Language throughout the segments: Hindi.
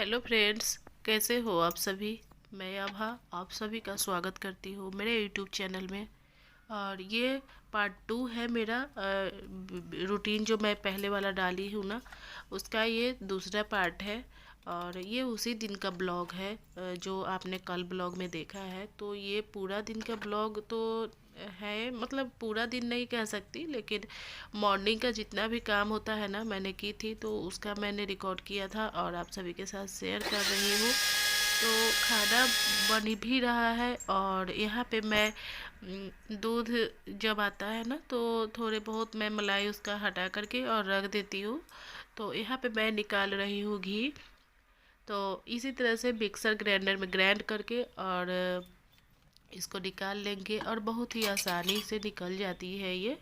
हेलो फ्रेंड्स, कैसे हो आप सभी। मैं आभा आप सभी का स्वागत करती हूँ मेरे यूट्यूब चैनल में। और ये पार्ट 2 है मेरा रूटीन जो मैं पहले वाला डाली हूँ ना, उसका ये दूसरा पार्ट है। और ये उसी दिन का ब्लॉग है जो आपने कल ब्लॉग में देखा है। तो ये पूरा दिन का ब्लॉग तो है, मतलब पूरा दिन नहीं कह सकती, लेकिन मॉर्निंग का जितना भी काम होता है ना मैंने की थी, तो उसका मैंने रिकॉर्ड किया था और आप सभी के साथ शेयर कर रही हूँ। तो खाना बन भी रहा है और यहाँ पे मैं दूध जब आता है ना तो थोड़े बहुत मैं मलाई उसका हटा करके और रख देती हूँ। तो यहाँ पे मैं निकाल रही हूँ घी। तो इसी तरह से मिक्सर ग्राइंडर में ग्राइंड करके और इसको निकाल लेंगे और बहुत ही आसानी से निकल जाती है ये।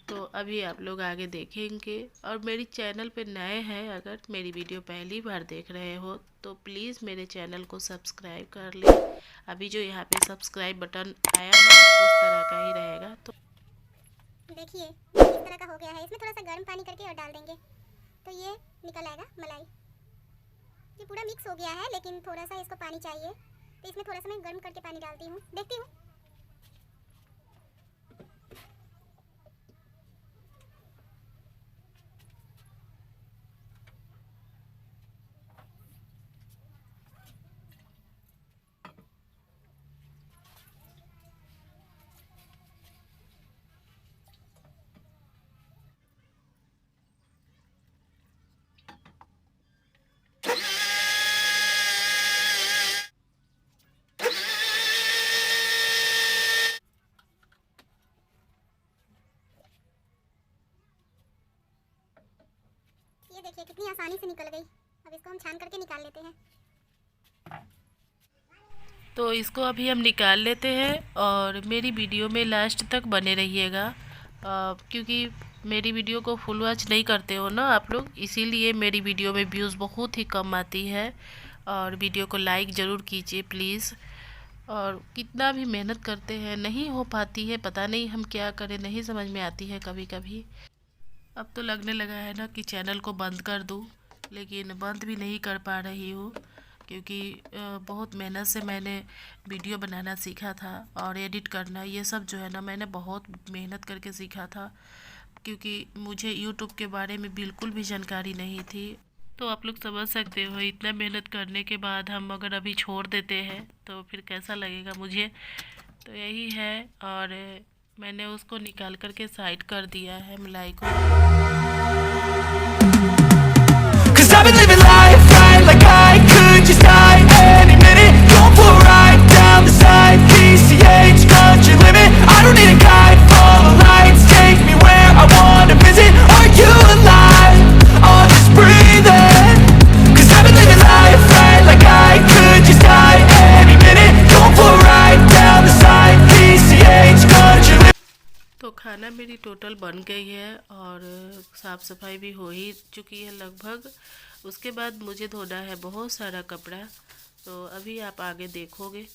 तो अभी आप लोग आगे देखेंगे। और मेरी चैनल पे नए हैं, अगर मेरी वीडियो पहली बार देख रहे हो तो प्लीज़ मेरे चैनल को सब्सक्राइब कर लें। अभी जो यहाँ पे सब्सक्राइब बटन आया है उस तरह का ही रहेगा। तो देखिए इस तरह का हो गया है। इसमें थोड़ा सा गर्म पानी करके और डाल देंगे तो ये निकल आएगा मलाई। ये पूरा मिक्स हो गया है लेकिन थोड़ा सा इसको पानी चाहिए, तो इसमें थोड़ा सा मैं गर्म करके पानी डालती हूँ, देखती हूँ। ये देखिए कितनी आसानी से निकल गई। अब इसको हम छान करके निकाल लेते हैं। तो इसको अभी हम निकाल लेते हैं और मेरी वीडियो में लास्ट तक बने रहिएगा, क्योंकि मेरी वीडियो को फुल वॉच नहीं करते हो ना आप लोग, इसीलिए मेरी वीडियो में व्यूज़ बहुत ही कम आती है। और वीडियो को लाइक ज़रूर कीजिए प्लीज़। और कितना भी मेहनत करते हैं नहीं हो पाती है, पता नहीं हम क्या करें, नहीं समझ में आती है कभी कभी। अब तो लगने लगा है ना कि चैनल को बंद कर दूँ, लेकिन बंद भी नहीं कर पा रही हूँ, क्योंकि बहुत मेहनत से मैंने वीडियो बनाना सीखा था और एडिट करना ये सब जो है ना मैंने बहुत मेहनत करके सीखा था, क्योंकि मुझे यूट्यूब के बारे में बिल्कुल भी जानकारी नहीं थी। तो आप लोग समझ सकते हो, इतना मेहनत करने के बाद हम अगर अभी छोड़ देते हैं तो फिर कैसा लगेगा मुझे। तो यही है। और मैंने उसको निकाल करके साइड कर दिया है मलाई को। Cause I've been living life right like I could just die any minute. Going for a ride down the side, PCH, country limit. I don't need a guide, follow lights, take me where I wanna visit. Are you alive? Oh, just breathe in. Cause I've been living life right like I could just die any minute. Going for a ride down the side, PCH, country limit. तो खाना मेरी टोटल बन गई है और साफ़ सफाई भी हो ही चुकी है लगभग। उसके बाद मुझे धोना है बहुत सारा कपड़ा, तो अभी आप आगे देखोगे।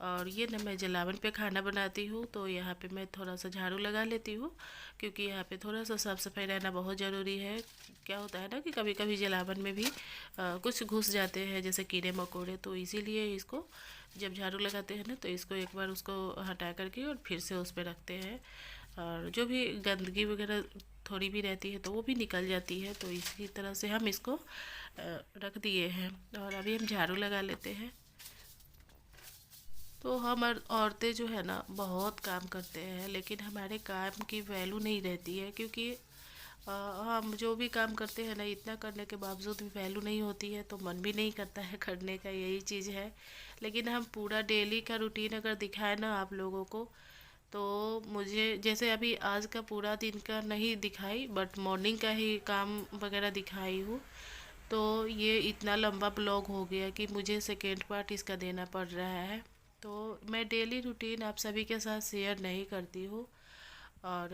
और ये ना मैं जलावन पे खाना बनाती हूँ, तो यहाँ पे मैं थोड़ा सा झाड़ू लगा लेती हूँ, क्योंकि यहाँ पे थोड़ा सा साफ़ सफाई रहना बहुत ज़रूरी है। क्या होता है ना कि कभी कभी जलावन में भी कुछ घुस जाते हैं जैसे कीड़े मकोड़े, तो इसीलिए इसको जब झाड़ू लगाते हैं ना तो इसको एक बार उसको हटा करके और फिर से उस पर रखते हैं। और जो भी गंदगी वगैरह थोड़ी भी रहती है तो वो भी निकल जाती है, तो इसी तरह से हम इसको रख दिए हैं। और अभी हम झाड़ू लगा लेते हैं। तो हम औरतें जो है ना बहुत काम करते हैं, लेकिन हमारे काम की वैल्यू नहीं रहती है, क्योंकि हम जो भी काम करते हैं ना इतना करने के बावजूद भी वैल्यू नहीं होती है, तो मन भी नहीं करता है करने का, यही चीज़ है। लेकिन हम पूरा डेली का रूटीन अगर दिखाए ना आप लोगों को, तो मुझे जैसे अभी आज का पूरा दिन का नहीं दिखाई, बट मॉर्निंग का ही काम वगैरह दिखाई हूँ। तो ये इतना लंबा ब्लॉग हो गया कि मुझे सेकेंड पार्ट इसका देना पड़ रहा है। तो मैं डेली रूटीन आप सभी के साथ शेयर नहीं करती हूँ। और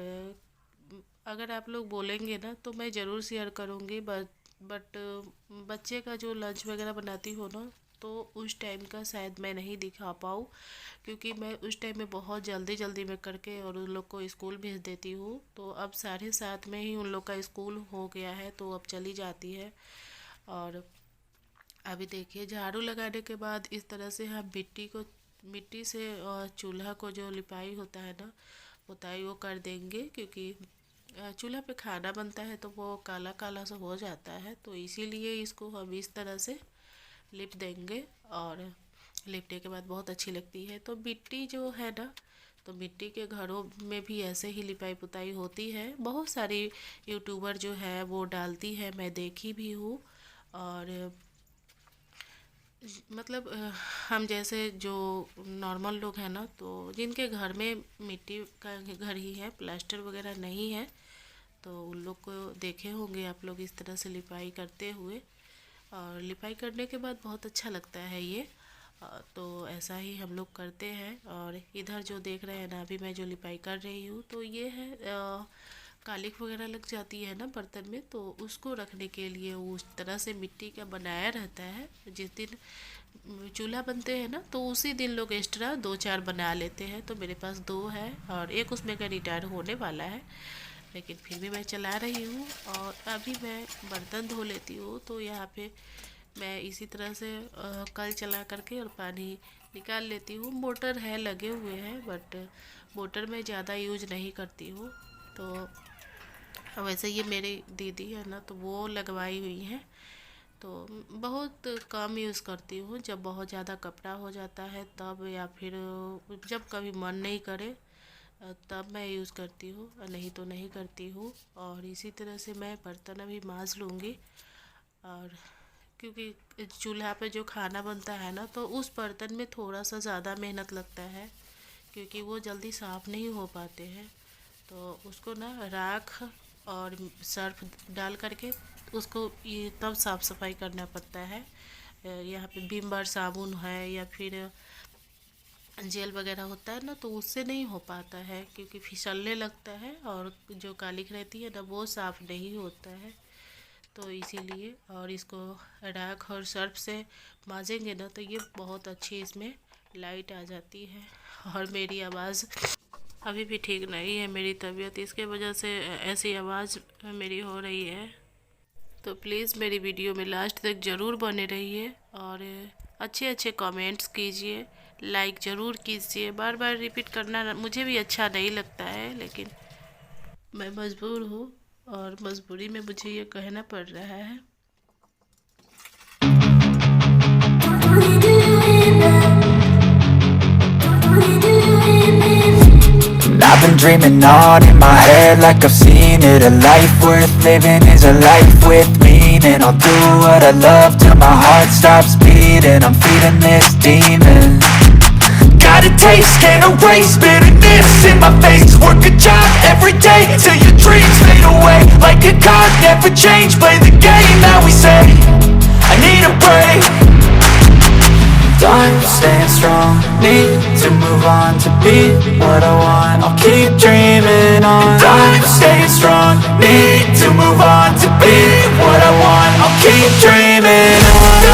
अगर आप लोग बोलेंगे ना तो मैं ज़रूर शेयर करूँगी, बट बच्चे का जो लंच वगैरह बनाती हूँ ना, तो उस टाइम का शायद मैं नहीं दिखा पाऊँ, क्योंकि मैं उस टाइम में बहुत जल्दी जल्दी में करके और उन लोग को स्कूल भेज देती हूँ। तो अब 7:30 में ही उन लोग का स्कूल हो गया है, तो अब चली जाती है। और अभी देखिए झाड़ू लगाने के बाद इस तरह से हम मिट्टी से चूल्हा को जो लिपाई होता है ना, पुताई वो कर देंगे, क्योंकि चूल्हा पे खाना बनता है तो वो काला काला सा हो जाता है, तो इसीलिए इसको हम इस तरह से लिप देंगे। और लिपने के बाद बहुत अच्छी लगती है। तो मिट्टी जो है ना, तो मिट्टी के घरों में भी ऐसे ही लिपाई पुताई होती है। बहुत सारी यूट्यूबर जो है वो डालती है, मैं देखी भी हूँ। और मतलब हम जैसे जो नॉर्मल लोग हैं ना, तो जिनके घर में मिट्टी का घर ही है, प्लास्टर वगैरह नहीं है, तो उन लोग को देखे होंगे आप लोग इस तरह से लिपाई करते हुए। और लिपाई करने के बाद बहुत अच्छा लगता है ये। तो ऐसा ही हम लोग करते हैं। और इधर जो देख रहे हैं ना, अभी मैं जो लिपाई कर रही हूँ, तो ये है कालिख वगैरह लग जाती है ना बर्तन में, तो उसको रखने के लिए उस तरह से मिट्टी का बनाया रहता है। जिस दिन चूल्हा बनते हैं ना, तो उसी दिन लोग एक्स्ट्रा 2-4 बना लेते हैं। तो मेरे पास 2 है और एक उसमें का रिटायर होने वाला है, लेकिन फिर भी मैं चला रही हूँ। और अभी मैं बर्तन धो लेती हूँ। तो यहाँ पे मैं इसी तरह से कल चला करके और पानी निकाल लेती हूँ। मोटर है लगे हुए हैं, बट मोटर में ज़्यादा यूज नहीं करती हूँ। तो वैसे ये मेरी दीदी है ना, तो वो लगवाई हुई है, तो बहुत कम यूज़ करती हूँ। जब बहुत ज़्यादा कपड़ा हो जाता है तब, या फिर जब कभी मन नहीं करे तब मैं यूज़ करती हूँ, नहीं तो नहीं करती हूँ। और इसी तरह से मैं बर्तन अभी मांज लूँगी। और क्योंकि चूल्हा पे जो खाना बनता है ना, तो उस बर्तन में थोड़ा सा ज़्यादा मेहनत लगता है, क्योंकि वो जल्दी साफ़ नहीं हो पाते हैं। तो उसको ना राख और सर्फ डाल करके उसको ये तब साफ़ सफाई करना पड़ता है। यहाँ पे विम बार साबुन है या फिर जेल वगैरह होता है ना, तो उससे नहीं हो पाता है, क्योंकि फिसलने लगता है और जो कालिख रहती है ना, वो साफ़ नहीं होता है। तो इसीलिए, और इसको राख और सर्फ से मांजेंगे ना, तो ये बहुत अच्छी इसमें लाइट आ जाती है। और मेरी आवाज़ अभी भी ठीक नहीं है, मेरी तबीयत, इसके वजह से ऐसी आवाज़ मेरी हो रही है। तो प्लीज़ मेरी वीडियो में लास्ट तक ज़रूर बने रहिए और अच्छे अच्छे कमेंट्स कीजिए, लाइक ज़रूर कीजिए। बार बार रिपीट करना मुझे भी अच्छा नहीं लगता है, लेकिन मैं मजबूर हूँ और मजबूरी में मुझे ये कहना पड़ रहा है। I've been dreaming on in my head like I've seen it. A life worth living is a life with meaning. I'll do what I love till my heart stops beating. I'm feeding this demon. Got a taste, can't erase bitterness in my face. Work a job every day till your dreams fade away. Like a card, never change, play the game that we say. I need a break. I'm staying strong, need to move on to be what I want. I'll keep dreaming on. And I'm staying strong, need to move on to be what I want. I'll keep dreaming on.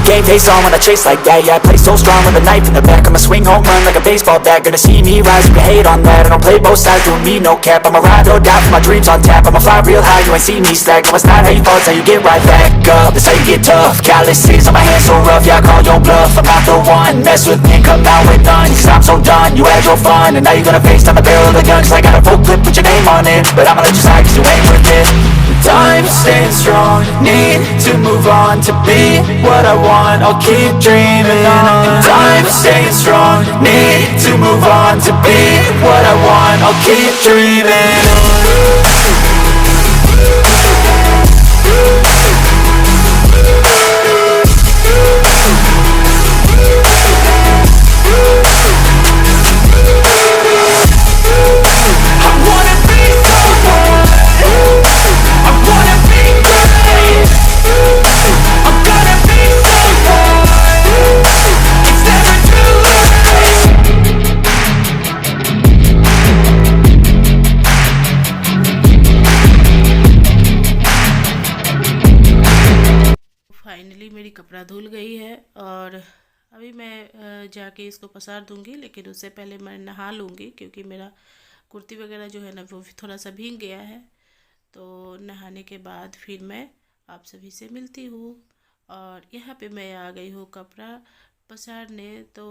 Game face on when I chase like that. Yeah, I play so strong with a knife in the back. I'ma swing home run like a baseball bat. Gonna see me rise, you can hate on that. I don't play both sides, doing me no cap. I'ma ride or die for my dreams on tap. I'ma fly real high, you ain't see me slack. No, it's not how you fall, it's how you get right back up. That's how you get tough. Calluses on my hands so rough, yeah, I call your bluff. I'm not the one, mess with me, come out with none. Cause I'm so done, you had your fun. And now you're gonna face down the barrel of the gun. Cause I got a full clip, put your name on it. But I'ma let you slide cause you ain't worth it. I'm staying strong, need to move on to be what I want. I'll keep dreaming on. I'm staying strong, need to move on to be what I want. I'll keep dreaming on. कपड़ा धुल गई है और अभी मैं जाके इसको पसार दूंगी, लेकिन उससे पहले मैं नहा लूँगी क्योंकि मेरा कुर्ती वगैरह जो है ना वो भी थोड़ा सा भीग गया है। तो नहाने के बाद फिर मैं आप सभी से मिलती हूँ। और यहाँ पे मैं आ गई हूँ कपड़ा पसारने। तो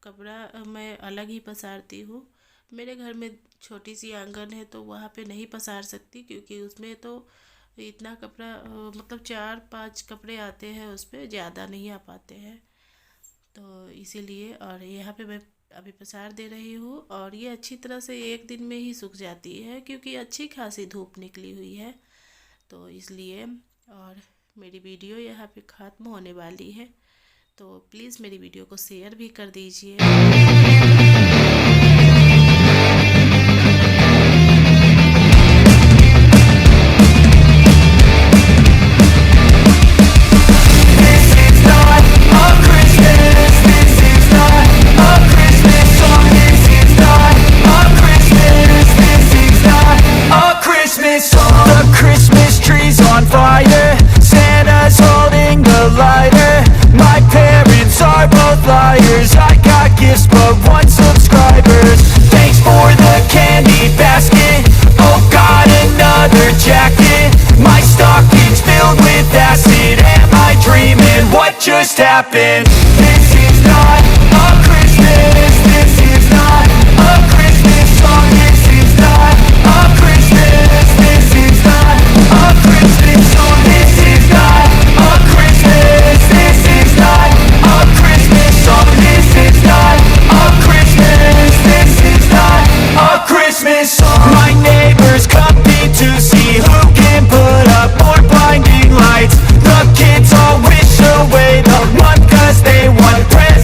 कपड़ा मैं अलग ही पसारती हूँ। मेरे घर में छोटी सी आंगन है तो वहाँ पे नहीं पसार सकती क्योंकि उसमें तो इतना कपड़ा मतलब 4-5 कपड़े आते हैं, उस पर ज़्यादा नहीं आ पाते हैं। तो इसीलिए और यहाँ पे मैं अभी पसार दे रही हूँ और ये अच्छी तरह से एक दिन में ही सूख जाती है क्योंकि अच्छी खासी धूप निकली हुई है, तो इसलिए। और मेरी वीडियो यहाँ पे ख़त्म होने वाली है, तो प्लीज़ मेरी वीडियो को शेयर भी कर दीजिए। The Christmas tree's on fire, Santa's holding the lighter. My parents are both liars, I got gifts but 1 subscribers. Thanks for the candy basket, oh got another jacket. My stocking's filled with acid, am I dreaming? What just happened?